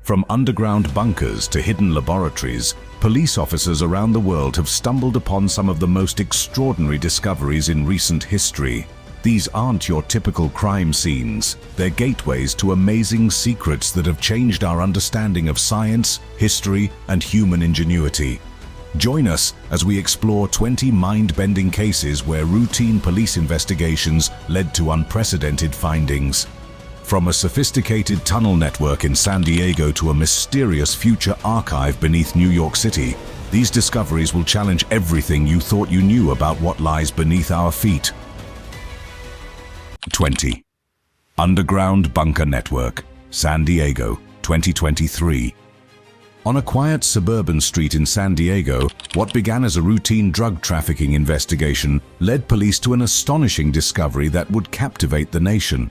From underground bunkers to hidden laboratories, police officers around the world have stumbled upon some of the most extraordinary discoveries in recent history. These aren't your typical crime scenes. They're gateways to amazing secrets that have changed our understanding of science, history, and human ingenuity. Join us as we explore 20 mind-bending cases where routine police investigations led to unprecedented findings. From a sophisticated tunnel network in San Diego to a mysterious future archive beneath New York City, these discoveries will challenge everything you thought you knew about what lies beneath our feet. 20. Underground Bunker Network, San Diego, 2023. On a quiet suburban street in San Diego, what began as a routine drug trafficking investigation led police to an astonishing discovery that would captivate the nation.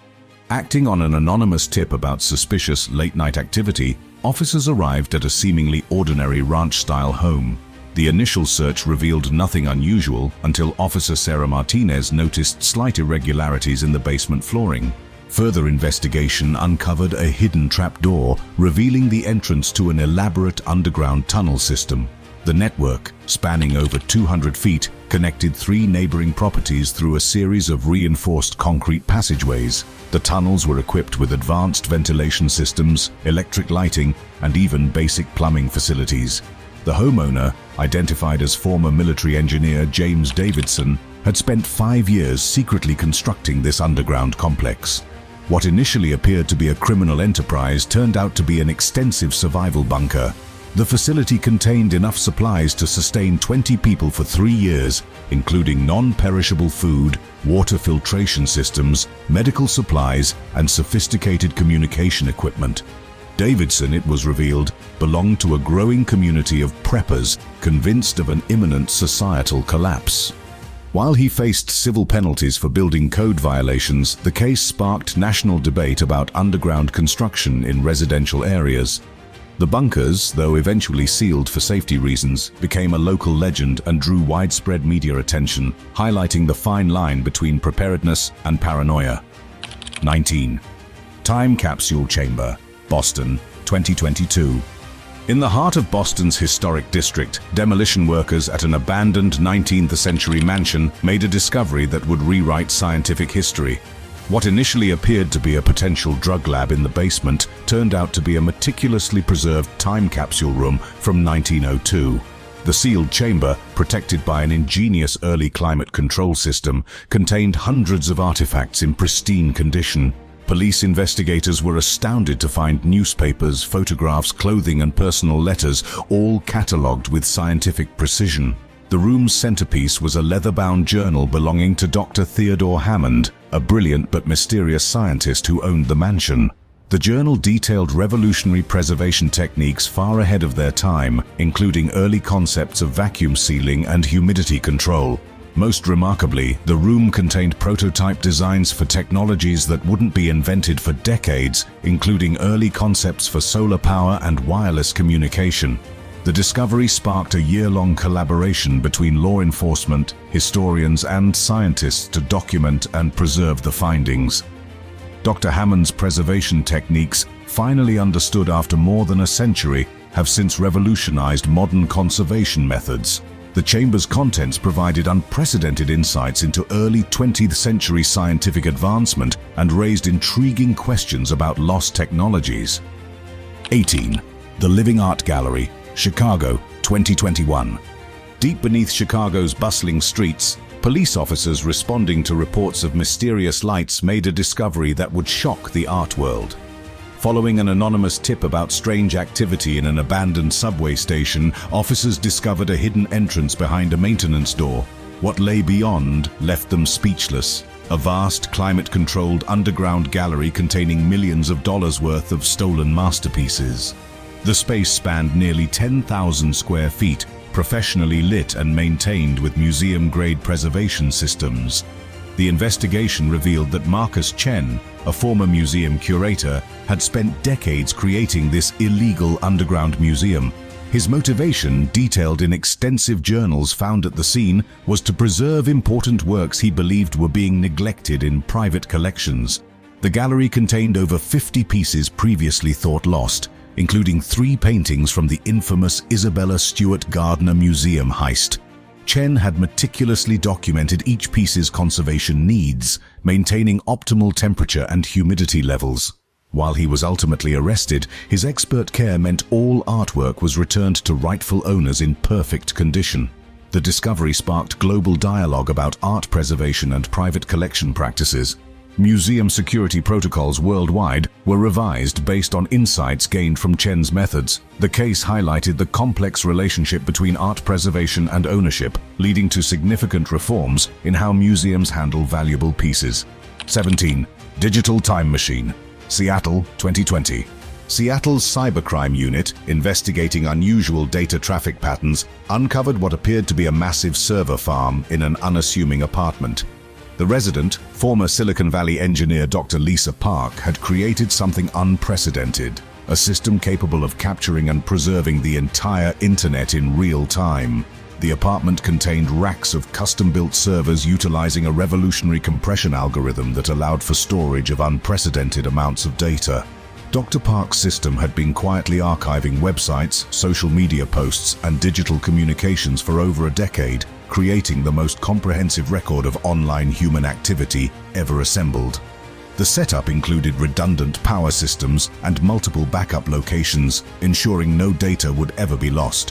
Acting on an anonymous tip about suspicious late-night activity, officers arrived at a seemingly ordinary ranch-style home. The initial search revealed nothing unusual until Officer Sarah Martinez noticed slight irregularities in the basement flooring. Further investigation uncovered a hidden trapdoor, revealing the entrance to an elaborate underground tunnel system. The network, spanning over 200 feet, connected 3 neighboring properties through a series of reinforced concrete passageways. The tunnels were equipped with advanced ventilation systems, electric lighting, and even basic plumbing facilities. The homeowner, identified as former military engineer James Davidson, had spent 5 years secretly constructing this underground complex. What initially appeared to be a criminal enterprise turned out to be an extensive survival bunker. The facility contained enough supplies to sustain 20 people for 3 years, including non-perishable food, water filtration systems, medical supplies, and sophisticated communication equipment. Davidson, it was revealed, belonged to a growing community of preppers convinced of an imminent societal collapse. While he faced civil penalties for building code violations, the case sparked national debate about underground construction in residential areas. The bunkers, though eventually sealed for safety reasons, became a local legend and drew widespread media attention, highlighting the fine line between preparedness and paranoia. 19. Time Capsule Chamber, Boston, 2022. In the heart of Boston's historic district, demolition workers at an abandoned 19th century mansion made a discovery that would rewrite scientific history. What initially appeared to be a potential drug lab in the basement turned out to be a meticulously preserved time capsule room from 1902. The sealed chamber, protected by an ingenious early climate control system, contained hundreds of artifacts in pristine condition. Police investigators were astounded to find newspapers, photographs, clothing, and personal letters, all catalogued with scientific precision. The room's centerpiece was a leather-bound journal belonging to Dr. Theodore Hammond, a brilliant but mysterious scientist who owned the mansion. The journal detailed revolutionary preservation techniques far ahead of their time, including early concepts of vacuum sealing and humidity control. Most remarkably, the room contained prototype designs for technologies that wouldn't be invented for decades, including early concepts for solar power and wireless communication. The discovery sparked a year-long collaboration between law enforcement, historians, and scientists to document and preserve the findings. Dr. Hammond's preservation techniques, finally understood after more than a century, have since revolutionized modern conservation methods. The chamber's contents provided unprecedented insights into early 20th century scientific advancement and raised intriguing questions about lost technologies. 18. The Living Art Gallery, Chicago, 2021. Deep beneath Chicago's bustling streets, police officers responding to reports of mysterious lights made a discovery that would shock the art world. Following an anonymous tip about strange activity in an abandoned subway station, officers discovered a hidden entrance behind a maintenance door. What lay beyond left them speechless. A vast, climate-controlled underground gallery containing millions of dollars worth of stolen masterpieces. The space spanned nearly 10,000 square feet, professionally lit and maintained with museum-grade preservation systems. The investigation revealed that Marcus Chen, a former museum curator, had spent decades creating this illegal underground museum. His motivation, detailed in extensive journals found at the scene, was to preserve important works he believed were being neglected in private collections. The gallery contained over 50 pieces previously thought lost, including 3 paintings from the infamous Isabella Stewart Gardner Museum heist. Chen had meticulously documented each piece's conservation needs, maintaining optimal temperature and humidity levels. While he was ultimately arrested, his expert care meant all artwork was returned to rightful owners in perfect condition. The discovery sparked global dialogue about art preservation and private collection practices. Museum security protocols worldwide were revised based on insights gained from Chen's methods. The case highlighted the complex relationship between art preservation and ownership, leading to significant reforms in how museums handle valuable pieces. 17. Digital Time Machine. Seattle, 2020. Seattle's cybercrime unit, investigating unusual data traffic patterns, uncovered what appeared to be a massive server farm in an unassuming apartment. The resident, former Silicon Valley engineer Dr. Lisa Park, had created something unprecedented, a system capable of capturing and preserving the entire internet in real time. The apartment contained racks of custom-built servers utilizing a revolutionary compression algorithm that allowed for storage of unprecedented amounts of data. Dr. Park's system had been quietly archiving websites, social media posts, and digital communications for over a decade, creating the most comprehensive record of online human activity ever assembled. The setup included redundant power systems and multiple backup locations, ensuring no data would ever be lost.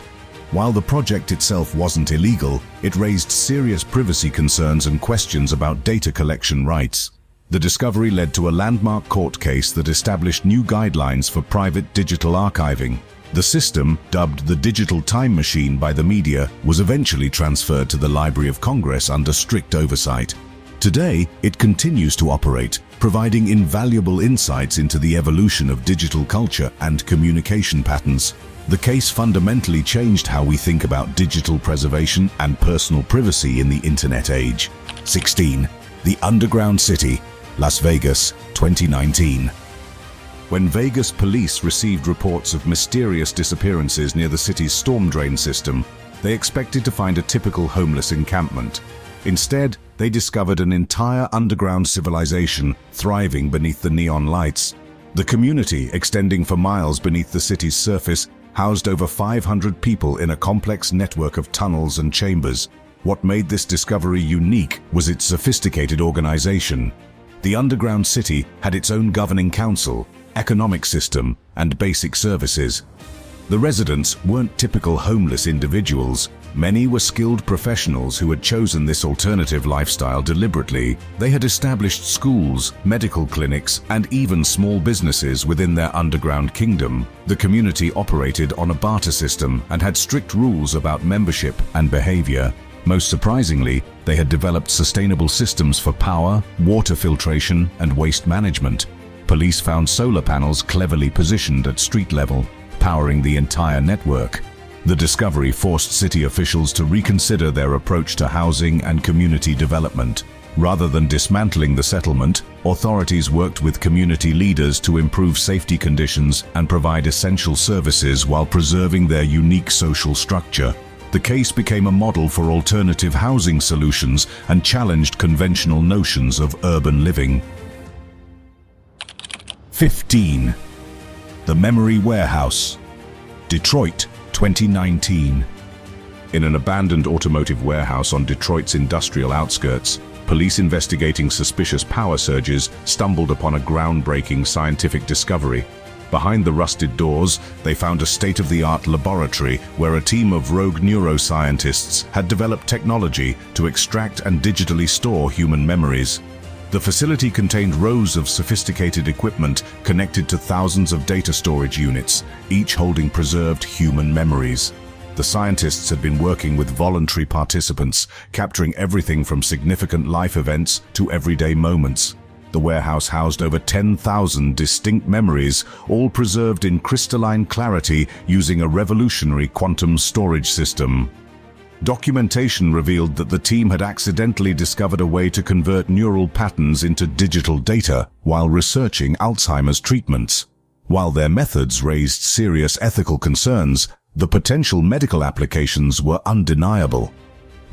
While the project itself wasn't illegal, it raised serious privacy concerns and questions about data collection rights. The discovery led to a landmark court case that established new guidelines for private digital archiving. The system, dubbed the Digital Time Machine by the media, was eventually transferred to the Library of Congress under strict oversight. Today, it continues to operate, providing invaluable insights into the evolution of digital culture and communication patterns. The case fundamentally changed how we think about digital preservation and personal privacy in the internet age. 16. The Underground City, Las Vegas, 2019. When Vegas police received reports of mysterious disappearances near the city's storm drain system, they expected to find a typical homeless encampment. Instead, they discovered an entire underground civilization thriving beneath the neon lights. The community, extending for miles beneath the city's surface, housed over 500 people in a complex network of tunnels and chambers. What made this discovery unique was its sophisticated organization. The underground city had its own governing council, economic system, and basic services. The residents weren't typical homeless individuals. Many were skilled professionals who had chosen this alternative lifestyle deliberately. They had established schools, medical clinics, and even small businesses within their underground kingdom. The community operated on a barter system and had strict rules about membership and behavior. Most surprisingly, they had developed sustainable systems for power, water filtration, and waste management. Police found solar panels cleverly positioned at street level, powering the entire network. The discovery forced city officials to reconsider their approach to housing and community development. Rather than dismantling the settlement, authorities worked with community leaders to improve safety conditions and provide essential services while preserving their unique social structure. The case became a model for alternative housing solutions and challenged conventional notions of urban living. 15. The Memory Warehouse, Detroit, 2019. In an abandoned automotive warehouse on Detroit's industrial outskirts, police investigating suspicious power surges stumbled upon a groundbreaking scientific discovery. Behind the rusted doors, they found a state-of-the-art laboratory where a team of rogue neuroscientists had developed technology to extract and digitally store human memories. The facility contained rows of sophisticated equipment connected to thousands of data storage units, each holding preserved human memories. The scientists had been working with voluntary participants, capturing everything from significant life events to everyday moments. The warehouse housed over 10,000 distinct memories, all preserved in crystalline clarity using a revolutionary quantum storage system. Documentation revealed that the team had accidentally discovered a way to convert neural patterns into digital data while researching Alzheimer's treatments. While their methods raised serious ethical concerns, the potential medical applications were undeniable.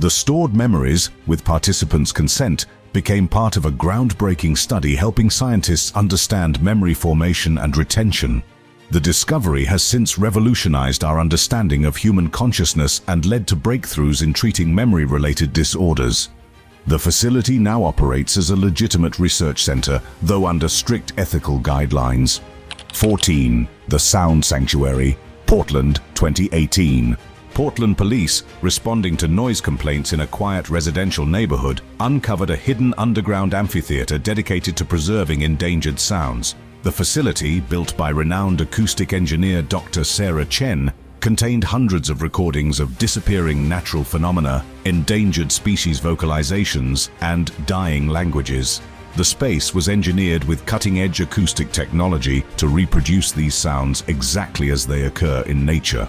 The stored memories, with participants' consent, became part of a groundbreaking study helping scientists understand memory formation and retention. The discovery has since revolutionized our understanding of human consciousness and led to breakthroughs in treating memory-related disorders. The facility now operates as a legitimate research center, though under strict ethical guidelines. 14. The Sound Sanctuary, Portland, 2018. Portland police, responding to noise complaints in a quiet residential neighborhood, uncovered a hidden underground amphitheater dedicated to preserving endangered sounds. The facility, built by renowned acoustic engineer Dr. Sarah Chen, contained hundreds of recordings of disappearing natural phenomena, endangered species vocalizations, and dying languages. The space was engineered with cutting-edge acoustic technology to reproduce these sounds exactly as they occur in nature.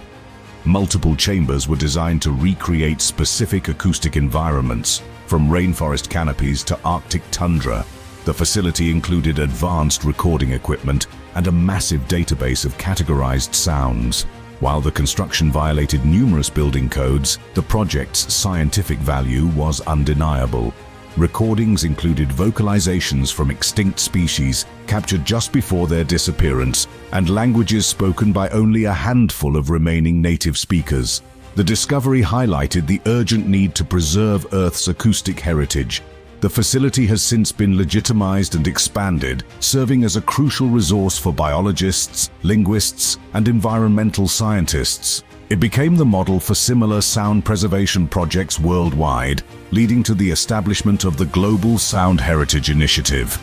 Multiple chambers were designed to recreate specific acoustic environments, from rainforest canopies to Arctic tundra. The facility included advanced recording equipment and a massive database of categorized sounds. While the construction violated numerous building codes, the project's scientific value was undeniable. Recordings included vocalizations from extinct species captured just before their disappearance and languages spoken by only a handful of remaining native speakers. The discovery highlighted the urgent need to preserve Earth's acoustic heritage. The facility has since been legitimized and expanded, serving as a crucial resource for biologists, linguists, and environmental scientists. It became the model for similar sound preservation projects worldwide, leading to the establishment of the Global Sound Heritage Initiative.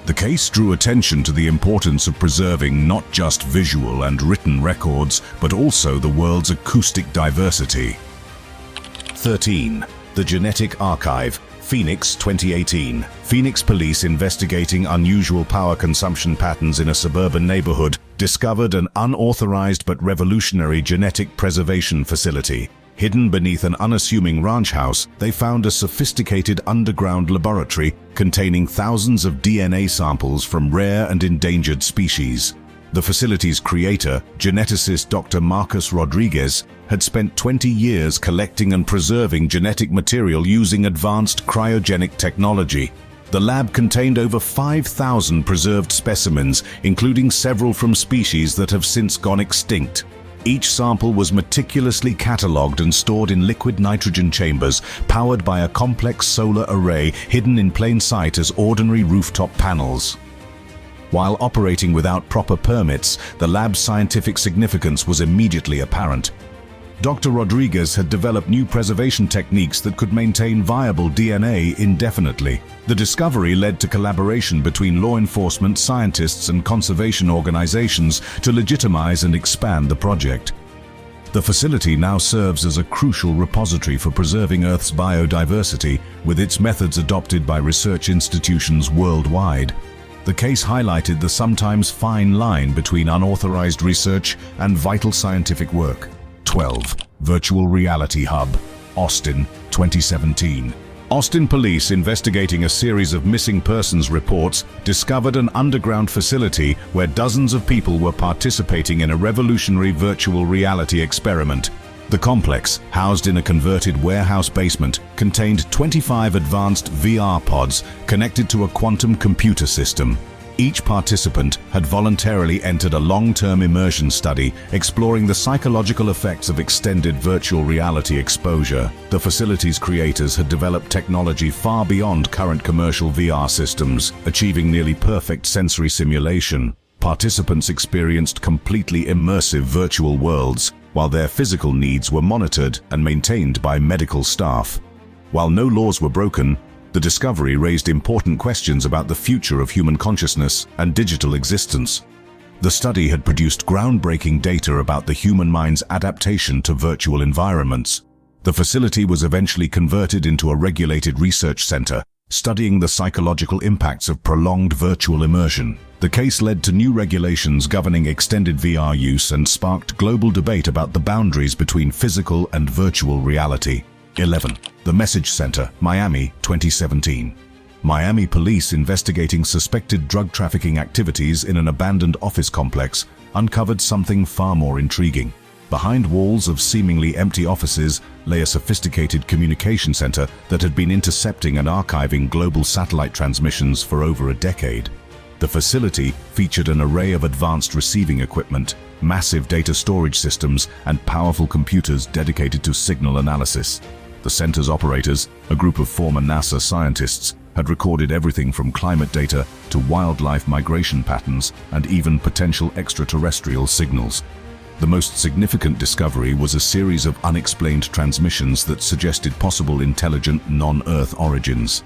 The case drew attention to the importance of preserving not just visual and written records, but also the world's acoustic diversity. 13. The Genetic Archive, Phoenix, 2018. Phoenix police investigating unusual power consumption patterns in a suburban neighborhood discovered an unauthorized but revolutionary genetic preservation facility. Hidden beneath an unassuming ranch house, they found a sophisticated underground laboratory containing thousands of DNA samples from rare and endangered species. The facility's creator, geneticist Dr. Marcus Rodriguez, had spent 20 years collecting and preserving genetic material using advanced cryogenic technology. The lab contained over 5,000 preserved specimens, including several from species that have since gone extinct. Each sample was meticulously catalogued and stored in liquid nitrogen chambers, powered by a complex solar array hidden in plain sight as ordinary rooftop panels. While operating without proper permits, the lab's scientific significance was immediately apparent. Dr. Rodriguez had developed new preservation techniques that could maintain viable DNA indefinitely. The discovery led to collaboration between law enforcement, scientists, and conservation organizations to legitimize and expand the project. The facility now serves as a crucial repository for preserving Earth's biodiversity, with its methods adopted by research institutions worldwide. The case highlighted the sometimes fine line between unauthorized research and vital scientific work. 12. Virtual Reality Hub, Austin, 2017. Austin police, investigating a series of missing persons reports, discovered an underground facility where dozens of people were participating in a revolutionary virtual reality experiment. The complex, housed in a converted warehouse basement, contained 25 advanced VR pods connected to a quantum computer system. Each participant had voluntarily entered a long-term immersion study exploring the psychological effects of extended virtual reality exposure. The facility's creators had developed technology far beyond current commercial VR systems, achieving nearly perfect sensory simulation. Participants experienced completely immersive virtual worlds, while their physical needs were monitored and maintained by medical staff. While no laws were broken, the discovery raised important questions about the future of human consciousness and digital existence. The study had produced groundbreaking data about the human mind's adaptation to virtual environments. The facility was eventually converted into a regulated research center, studying the psychological impacts of prolonged virtual immersion. The case led to new regulations governing extended VR use and sparked global debate about the boundaries between physical and virtual reality. 11. The Message Center, Miami, 2017. Miami police investigating suspected drug trafficking activities in an abandoned office complex uncovered something far more intriguing. Behind walls of seemingly empty offices lay a sophisticated communication center that had been intercepting and archiving global satellite transmissions for over a decade. The facility featured an array of advanced receiving equipment, massive data storage systems, and powerful computers dedicated to signal analysis. The center's operators, a group of former NASA scientists, had recorded everything from climate data to wildlife migration patterns and even potential extraterrestrial signals. The most significant discovery was a series of unexplained transmissions that suggested possible intelligent non-Earth origins.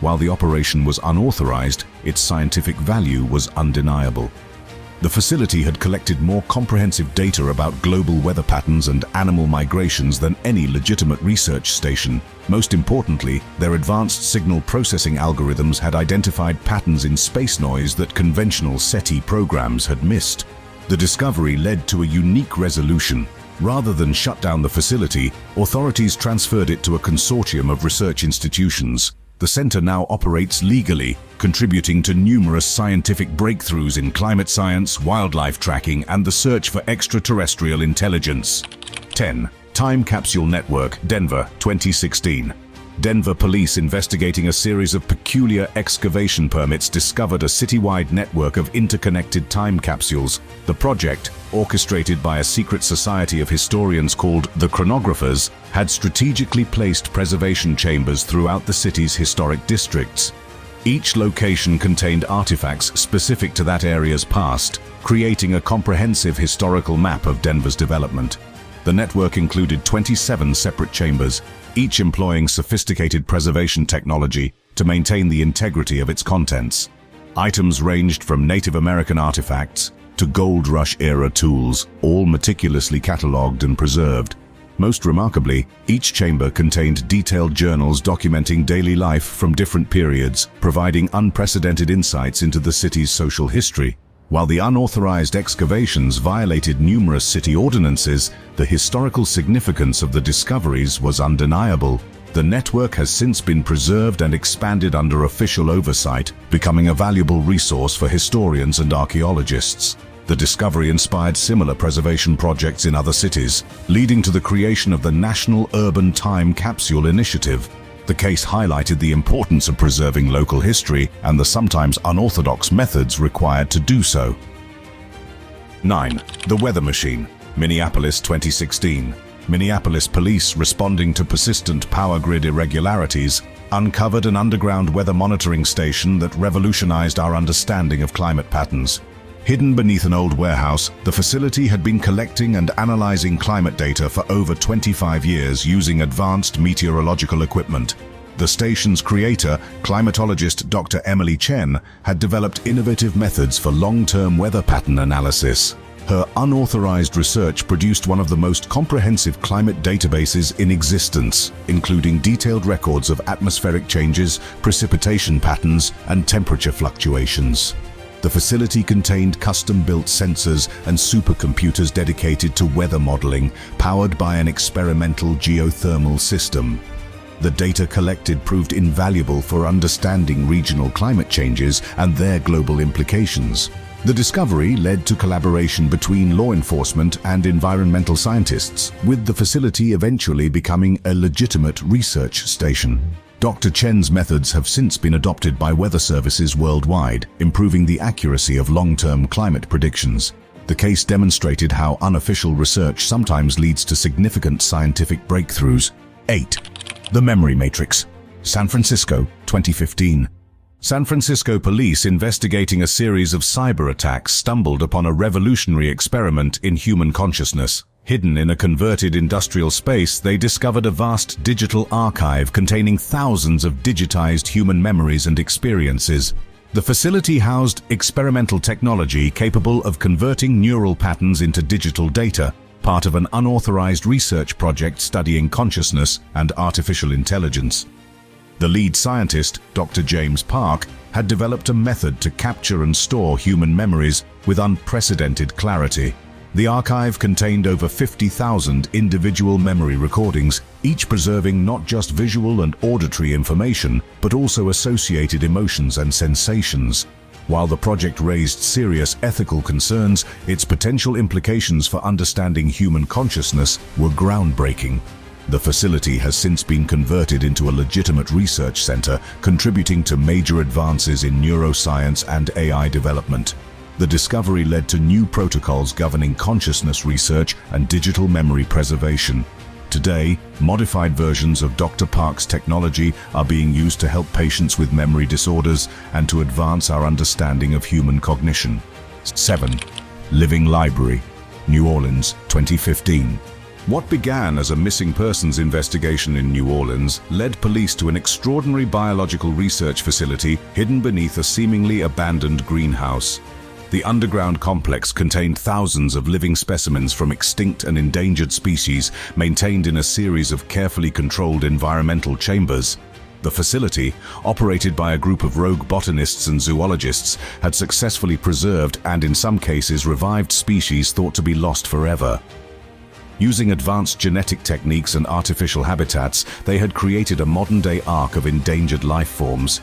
While the operation was unauthorized, its scientific value was undeniable. The facility had collected more comprehensive data about global weather patterns and animal migrations than any legitimate research station. Most importantly, their advanced signal processing algorithms had identified patterns in space noise that conventional SETI programs had missed. The discovery led to a unique resolution. Rather than shut down the facility, authorities transferred it to a consortium of research institutions. The center now operates legally, contributing to numerous scientific breakthroughs in climate science, wildlife tracking, and the search for extraterrestrial intelligence. 10. Time Capsule Network, Denver, 2016. Denver police investigating a series of peculiar excavation permits discovered a citywide network of interconnected time capsules. The project, orchestrated by a secret society of historians called the Chronographers, had strategically placed preservation chambers throughout the city's historic districts. Each location contained artifacts specific to that area's past, creating a comprehensive historical map of Denver's development. The network included 27 separate chambers, each employing sophisticated preservation technology to maintain the integrity of its contents. Items ranged from Native American artifacts to Gold Rush-era tools, all meticulously catalogued and preserved. Most remarkably, each chamber contained detailed journals documenting daily life from different periods, providing unprecedented insights into the city's social history. While the unauthorized excavations violated numerous city ordinances, the historical significance of the discoveries was undeniable. The network has since been preserved and expanded under official oversight, becoming a valuable resource for historians and archaeologists. The discovery inspired similar preservation projects in other cities, leading to the creation of the National Urban Time Capsule Initiative. The case highlighted the importance of preserving local history and the sometimes unorthodox methods required to do so. 9. The Weather Machine, Minneapolis, 2016. Minneapolis police, responding to persistent power grid irregularities, uncovered an underground weather monitoring station that revolutionized our understanding of climate patterns. Hidden beneath an old warehouse, the facility had been collecting and analyzing climate data for over 25 years using advanced meteorological equipment. The station's creator, climatologist Dr. Emily Chen, had developed innovative methods for long-term weather pattern analysis. Her unauthorized research produced one of the most comprehensive climate databases in existence, including detailed records of atmospheric changes, precipitation patterns, and temperature fluctuations. The facility contained custom-built sensors and supercomputers dedicated to weather modeling, powered by an experimental geothermal system. The data collected proved invaluable for understanding regional climate changes and their global implications. The discovery led to collaboration between law enforcement and environmental scientists, with the facility eventually becoming a legitimate research station. Dr. Chen's methods have since been adopted by weather services worldwide, improving the accuracy of long-term climate predictions. The case demonstrated how unofficial research sometimes leads to significant scientific breakthroughs. 8. The Memory Matrix, San Francisco, 2015. San Francisco police investigating a series of cyber attacks stumbled upon a revolutionary experiment in human consciousness. Hidden in a converted industrial space, they discovered a vast digital archive containing thousands of digitized human memories and experiences. The facility housed experimental technology capable of converting neural patterns into digital data, part of an unauthorized research project studying consciousness and artificial intelligence. The lead scientist, Dr. James Park, had developed a method to capture and store human memories with unprecedented clarity. The archive contained over 50,000 individual memory recordings, each preserving not just visual and auditory information, but also associated emotions and sensations. While the project raised serious ethical concerns, its potential implications for understanding human consciousness were groundbreaking. The facility has since been converted into a legitimate research center, contributing to major advances in neuroscience and AI development. The discovery led to new protocols governing consciousness research and digital memory preservation. Today, modified versions of Dr. Park's technology are being used to help patients with memory disorders and to advance our understanding of human cognition. 7. Living Library, New Orleans, 2015. What began as a missing persons investigation in New Orleans led police to an extraordinary biological research facility hidden beneath a seemingly abandoned greenhouse. The underground complex contained thousands of living specimens from extinct and endangered species, maintained in a series of carefully controlled environmental chambers. The facility, operated by a group of rogue botanists and zoologists, had successfully preserved and in some cases revived species thought to be lost forever. Using advanced genetic techniques and artificial habitats, they had created a modern-day ark of endangered life forms.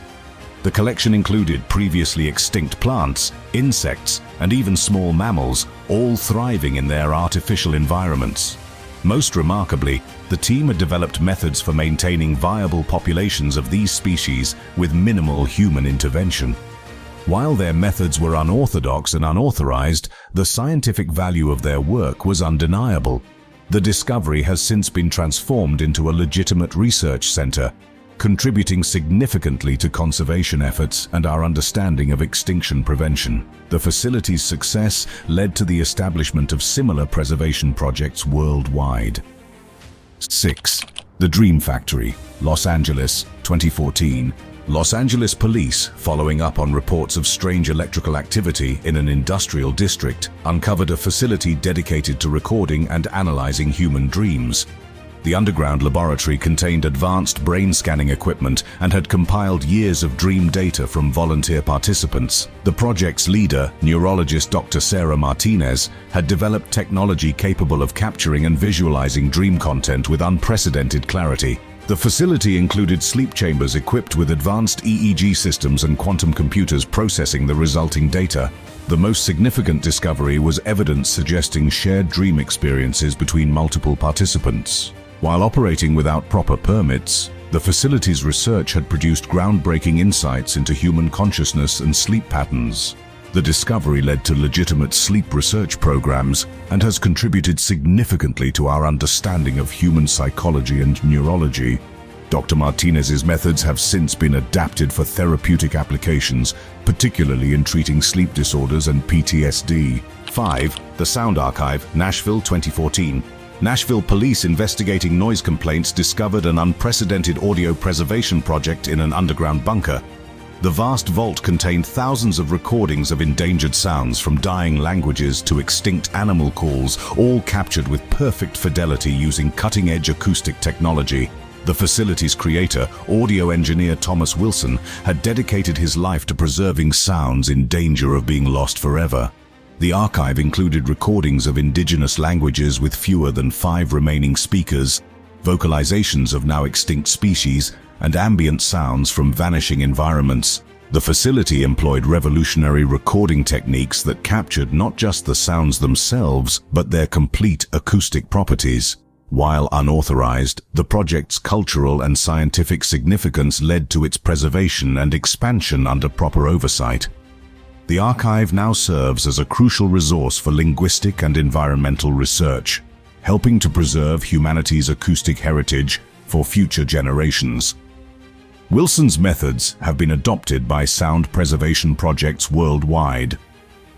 The collection included previously extinct plants, insects, and even small mammals, all thriving in their artificial environments. Most remarkably, the team had developed methods for maintaining viable populations of these species with minimal human intervention. While their methods were unorthodox and unauthorized, the scientific value of their work was undeniable. The discovery has since been transformed into a legitimate research center, contributing significantly to conservation efforts and our understanding of extinction prevention. The facility's success led to the establishment of similar preservation projects worldwide. 6. The Dream Factory, Los Angeles, 2014. Los Angeles police, following up on reports of strange electrical activity in an industrial district, uncovered a facility dedicated to recording and analyzing human dreams. The underground laboratory contained advanced brain scanning equipment and had compiled years of dream data from volunteer participants. The project's leader, neurologist Dr. Sarah Martinez, had developed technology capable of capturing and visualizing dream content with unprecedented clarity. The facility included sleep chambers equipped with advanced EEG systems and quantum computers processing the resulting data. The most significant discovery was evidence suggesting shared dream experiences between multiple participants. While operating without proper permits, the facility's research had produced groundbreaking insights into human consciousness and sleep patterns. The discovery led to legitimate sleep research programs and has contributed significantly to our understanding of human psychology and neurology. Dr. Martinez's methods have since been adapted for therapeutic applications, particularly in treating sleep disorders and PTSD. 5. The Sound Archive, Nashville, 2014. Nashville police investigating noise complaints discovered an unprecedented audio preservation project in an underground bunker. The vast vault contained thousands of recordings of endangered sounds from dying languages to extinct animal calls, all captured with perfect fidelity using cutting-edge acoustic technology. The facility's creator, audio engineer Thomas Wilson, had dedicated his life to preserving sounds in danger of being lost forever. The archive included recordings of indigenous languages with fewer than 5 remaining speakers, vocalizations of now extinct species, and ambient sounds from vanishing environments. The facility employed revolutionary recording techniques that captured not just the sounds themselves, but their complete acoustic properties. While unauthorized, the project's cultural and scientific significance led to its preservation and expansion under proper oversight. The archive now serves as a crucial resource for linguistic and environmental research, helping to preserve humanity's acoustic heritage for future generations. Wilson's methods have been adopted by sound preservation projects worldwide.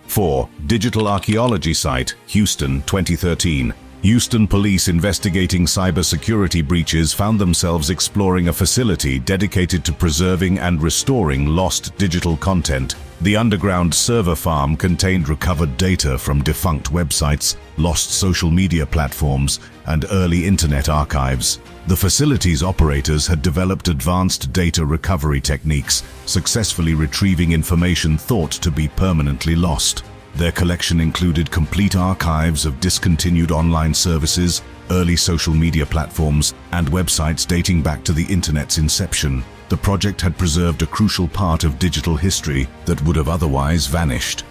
4. Digital Archaeology Site, Houston, 2013. Houston police investigating cybersecurity breaches found themselves exploring a facility dedicated to preserving and restoring lost digital content. The underground server farm contained recovered data from defunct websites, lost social media platforms, and early internet archives. The facility's operators had developed advanced data recovery techniques, successfully retrieving information thought to be permanently lost. Their collection included complete archives of discontinued online services, early social media platforms, and websites dating back to the internet's inception. The project had preserved a crucial part of digital history that would have otherwise vanished.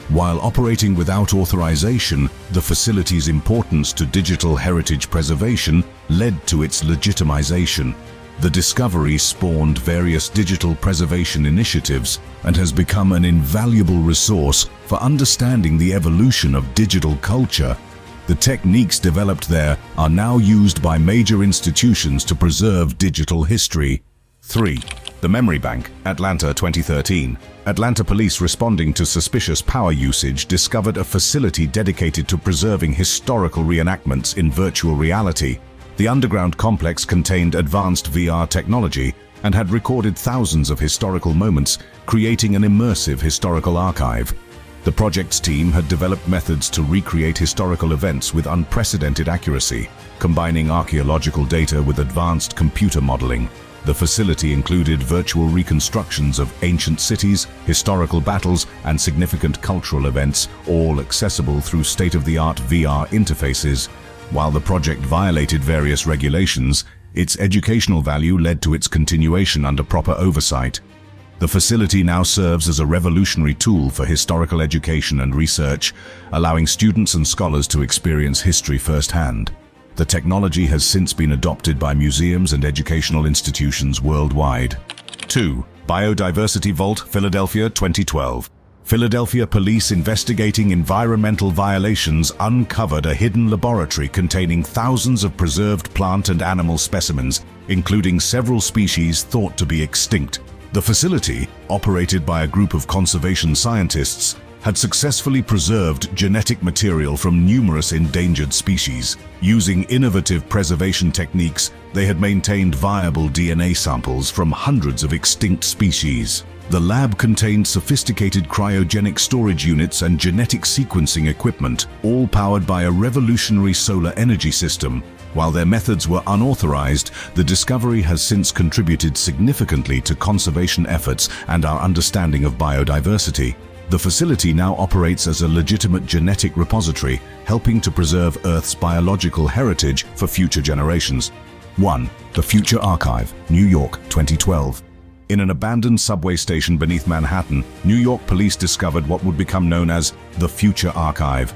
While operating without authorization, the facility's importance to digital heritage preservation led to its legitimization. The discovery spawned various digital preservation initiatives and has become an invaluable resource for understanding the evolution of digital culture. The techniques developed there are now used by major institutions to preserve digital history. 3. The Memory Bank, Atlanta 2013. Atlanta police responding to suspicious power usage discovered a facility dedicated to preserving historical reenactments in virtual reality. The underground complex contained advanced VR technology and had recorded thousands of historical moments, creating an immersive historical archive. The project's team had developed methods to recreate historical events with unprecedented accuracy, combining archaeological data with advanced computer modeling. The facility included virtual reconstructions of ancient cities, historical battles, and significant cultural events, all accessible through state-of-the-art VR interfaces. While the project violated various regulations, its educational value led to its continuation under proper oversight. The facility now serves as a revolutionary tool for historical education and research, allowing students and scholars to experience history firsthand. The technology has since been adopted by museums and educational institutions worldwide. 2. Biodiversity Vault, Philadelphia 2012. Philadelphia police investigating environmental violations uncovered a hidden laboratory containing thousands of preserved plant and animal specimens, including several species thought to be extinct. The facility, operated by a group of conservation scientists, had successfully preserved genetic material from numerous endangered species. Using innovative preservation techniques, they had maintained viable DNA samples from hundreds of extinct species. The lab contained sophisticated cryogenic storage units and genetic sequencing equipment, all powered by a revolutionary solar energy system. While their methods were unauthorized, the discovery has since contributed significantly to conservation efforts and our understanding of biodiversity. The facility now operates as a legitimate genetic repository, helping to preserve Earth's biological heritage for future generations. 1. The Future Archive, New York, 2012. In an abandoned subway station beneath Manhattan, New York police discovered what would become known as the Future Archive.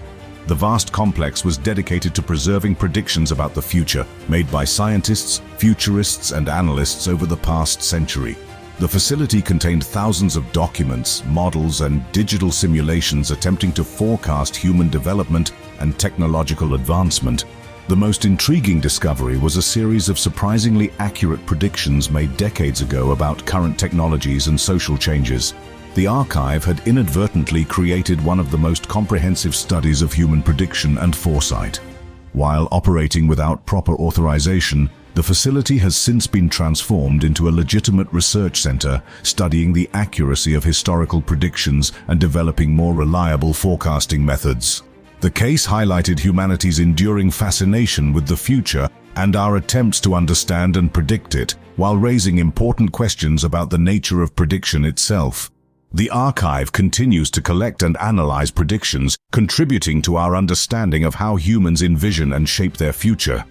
The vast complex was dedicated to preserving predictions about the future made by scientists, futurists, and analysts over the past century. The facility contained thousands of documents, models, and digital simulations attempting to forecast human development and technological advancement. The most intriguing discovery was a series of surprisingly accurate predictions made decades ago about current technologies and social changes. The archive had inadvertently created one of the most comprehensive studies of human prediction and foresight. While operating without proper authorization, the facility has since been transformed into a legitimate research center, studying the accuracy of historical predictions and developing more reliable forecasting methods. The case highlighted humanity's enduring fascination with the future and our attempts to understand and predict it, while raising important questions about the nature of prediction itself. The archive continues to collect and analyze predictions, contributing to our understanding of how humans envision and shape their future.